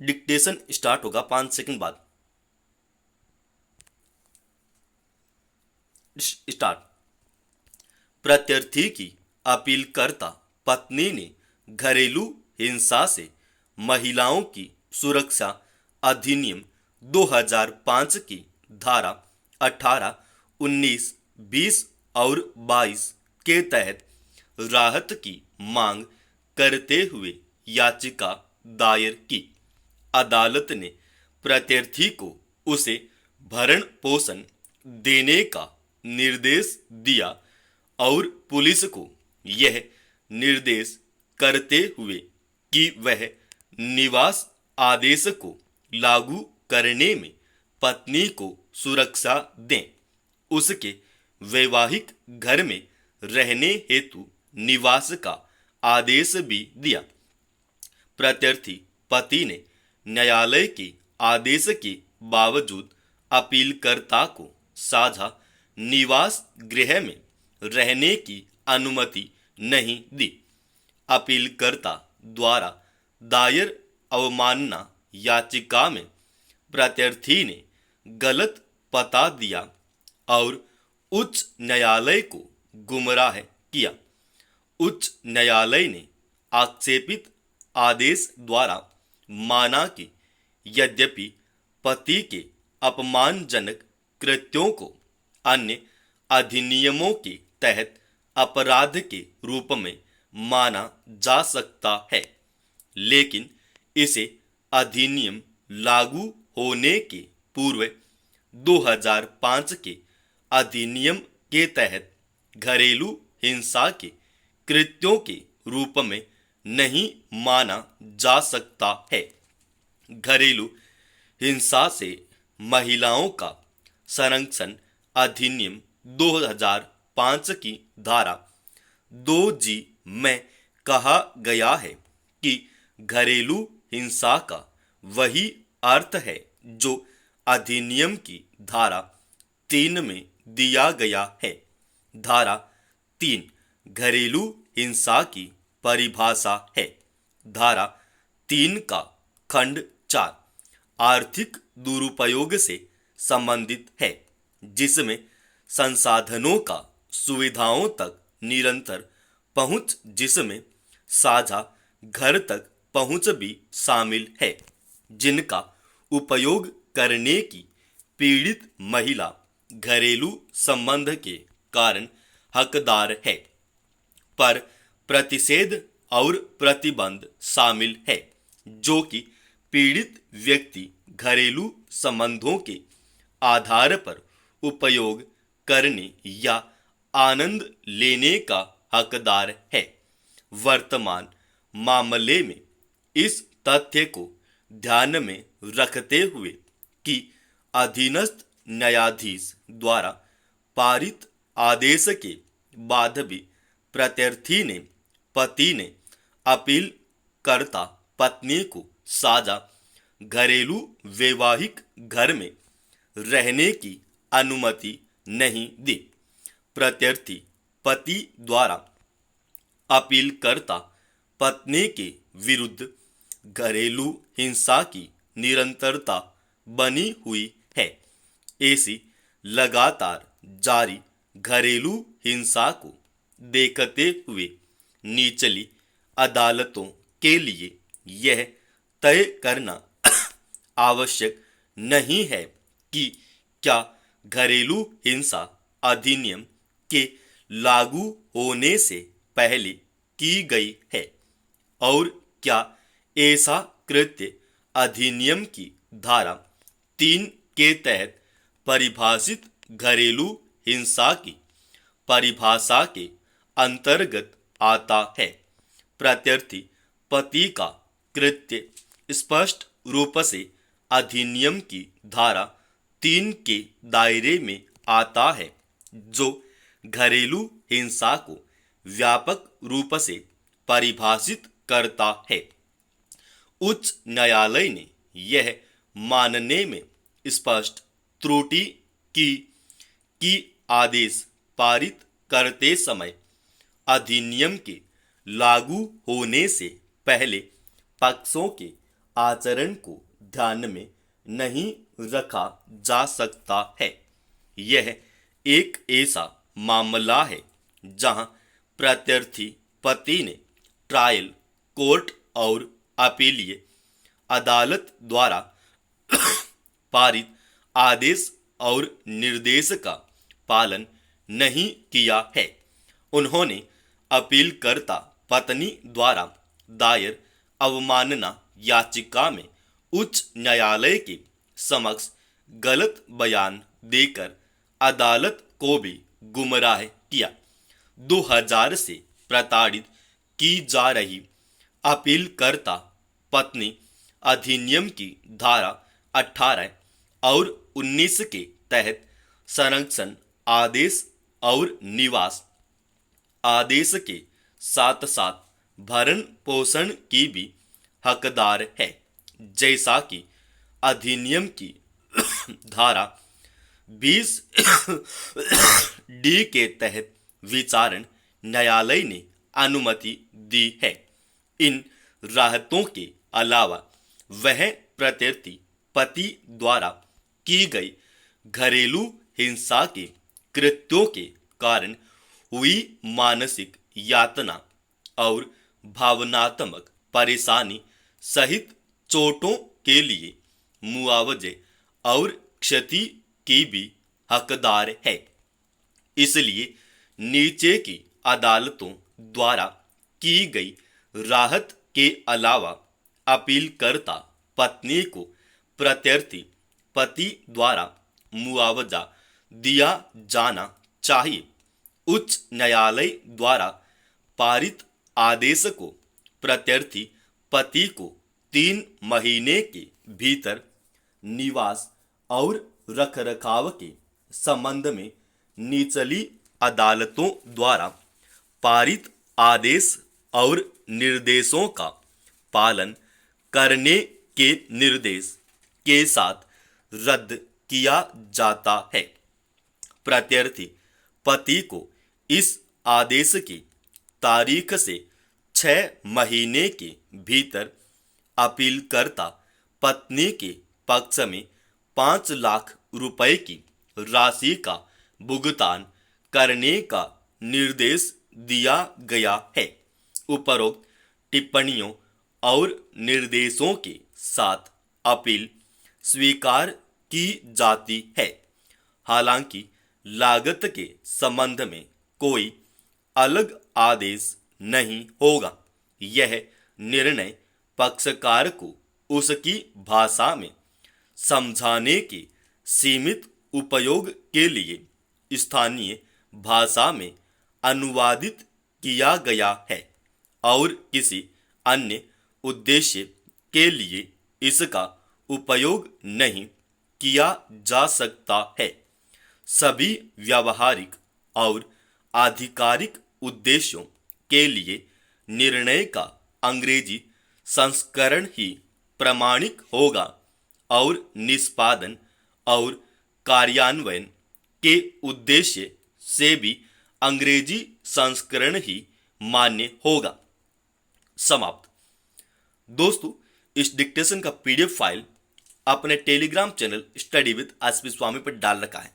Dictation start होगा 5 second बाद। Start. प्रत्यर्थी की अपीलकर्ता पत्नी ने घरेलू हिंसा से महिलाओं की सुरक्षा अधिनियम 2005 की धारा 18, 19, 20 और 22 के तहत राहत की मांग करते हुए याचिका दायर की। अदालत ने प्रत्यर्थी को उसे भरण पोषण देने का निर्देश दिया और पुलिस को यह निर्देश करते हुए कि वह निवास आदेश को लागू करने में पत्नी को सुरक्षा दें, उसके वैवाहिक घर में रहने हेतु निवास का आदेश भी दिया। प्रत्यर्थी पति ने न्यायालय के आदेश के बावजूद अपीलकर्ता को साझा निवास गृह में रहने की अनुमति नहीं दी। अपीलकर्ता द्वारा दायर अवमानना याचिका में प्रत्यर्थी ने गलत पता दिया और उच्च न्यायालय को गुमराह किया। उच्च न्यायालय ने आक्षेपित आदेश द्वारा माना कि यद्यपि पति के अपमानजनक कृत्यों को अन्य अधिनियमों के तहत अपराध के रूप में माना जा सकता है, लेकिन इसे अधिनियम लागू होने के पूर्व 2005 के अधिनियम के तहत घरेलू हिंसा के कृत्यों के रूप में नहीं माना जा सकता है। घरेलू हिंसा से महिलाओं का संरक्षण अधिनियम 2005 की धारा 2G में कहा गया है कि घरेलू हिंसा का वही अर्थ है जो अधिनियम की धारा 3 में दिया गया है। धारा 3 घरेलू हिंसा की परिभाषा है। धारा 3 का खंड 4 आर्थिक दुरुपयोग से संबंधित है, जिसमें संसाधनों का सुविधाओं तक निरंतर पहुंच, जिसमें साझा घर तक पहुंच भी शामिल है, जिनका उपयोग करने की पीड़ित महिला घरेलू संबंध के कारण हकदार है, पर प्रतिषेध और प्रतिबंध शामिल है, जो कि पीड़ित व्यक्ति घरेलू संबंधों के आधार पर उपयोग करने या आनंद लेने का हकदार है। वर्तमान मामले में इस तथ्य को ध्यान में रखते हुए कि अधीनस्थ न्यायाधीश द्वारा पारित आदेश के बाद भी प्रत्यर्थी ने पति ने अपील करता पत्नी को साझा घरेलू वैवाहिक घर में रहने की अनुमति नहीं दी। प्रत्यर्थी पति द्वारा अपील करता पत्नी के विरुद्ध घरेलू हिंसा की निरंतरता बनी हुई है। ऐसी लगातार जारी घरेलू हिंसा को देखते हुए निचली अदालतों के लिए यह तय करना आवश्यक नहीं है कि क्या घरेलू हिंसा अधिनियम के लागू होने से पहले की गई है और क्या ऐसा कृत्य अधिनियम की धारा 3 के तहत परिभाषित घरेलू हिंसा की परिभाषा के अंतर्गत आता है। प्रत्यर्थी पति का कृत्य स्पष्ट रूप से अधिनियम की धारा 3 के दायरे में आता है, जो घरेलू हिंसा को व्यापक रूप से परिभाषित करता है। उच्च न्यायालय ने यह मानने में स्पष्ट त्रुटि की कि आदेश पारित करते समय अधिनियम के लागू होने से पहले पक्षों के आचरण को ध्यान में नहीं रखा जा सकता है। यह एक ऐसा मामला है जहां प्रत्यर्थी पति ने ट्रायल कोर्ट और अपीलीय अदालत द्वारा पारित आदेश और निर्देश का पालन नहीं किया है। उन्होंने अपीलकर्ता पत्नी द्वारा दायर अवमानना याचिका में उच्च न्यायालय के समक्ष गलत बयान देकर अदालत को भी गुमराह किया। 2000 से प्रताड़ित की जा रही अपीलकर्ता पत्नी अधिनियम की धारा 18 और 19 के तहत संरक्षण आदेश और निवास आदेश के साथ साथ भरण पोषण की भी हकदार है, जैसा कि अधिनियम की धारा 20 डी के तहत विचारण न्यायालय ने अनुमति दी है। इन राहतों के अलावा वह प्रत्यर्थी पति द्वारा की गई घरेलू हिंसा के कृत्यों के कारण हुई मानसिक यातना और भावनात्मक परेशानी सहित चोटों के लिए मुआवजे और क्षति की भी हकदार है। इसलिए नीचे की अदालतों द्वारा की गई राहत के अलावा अपीलकर्ता पत्नी को प्रत्यर्थी पति द्वारा मुआवजा दिया जाना चाहिए। उच्च न्यायालय द्वारा पारित आदेश को प्रत्यर्थी पति को 3 महीने के भीतर निवास और रखरखाव के संबंध में निचली अदालतों द्वारा पारित आदेश और निर्देशों का पालन करने के निर्देश के साथ रद्द किया जाता है। प्रत्यर्थी पति को इस आदेश की तारीख से 6 महीने के भीतर अपीलकर्ता पत्नी के पक्ष में 5 लाख रुपए की राशि का भुगतान करने का निर्देश दिया गया है। उपरोक्त टिप्पणियों और निर्देशों के साथ अपील स्वीकार की जाती है। हालांकि लागत के संबंध में कोई अलग आदेश नहीं होगा। यह निर्णय पक्षकार को उसकी भाषा में समझाने के सीमित उपयोग के लिए स्थानीय भाषा में अनुवादित किया गया है और किसी अन्य उद्देश्य के लिए इसका उपयोग नहीं किया जा सकता है। सभी व्यावहारिक और आधिकारिक उद्देश्यों के लिए निर्णय का अंग्रेजी संस्करण ही प्रामाणिक होगा और निष्पादन और कार्यान्वयन के उद्देश्य से भी अंग्रेजी संस्करण ही मान्य होगा। समाप्त। दोस्तों, इस डिक्टेशन का पीडीएफ फाइल अपने Telegram channel study with SP Swami पर डाल रखा है।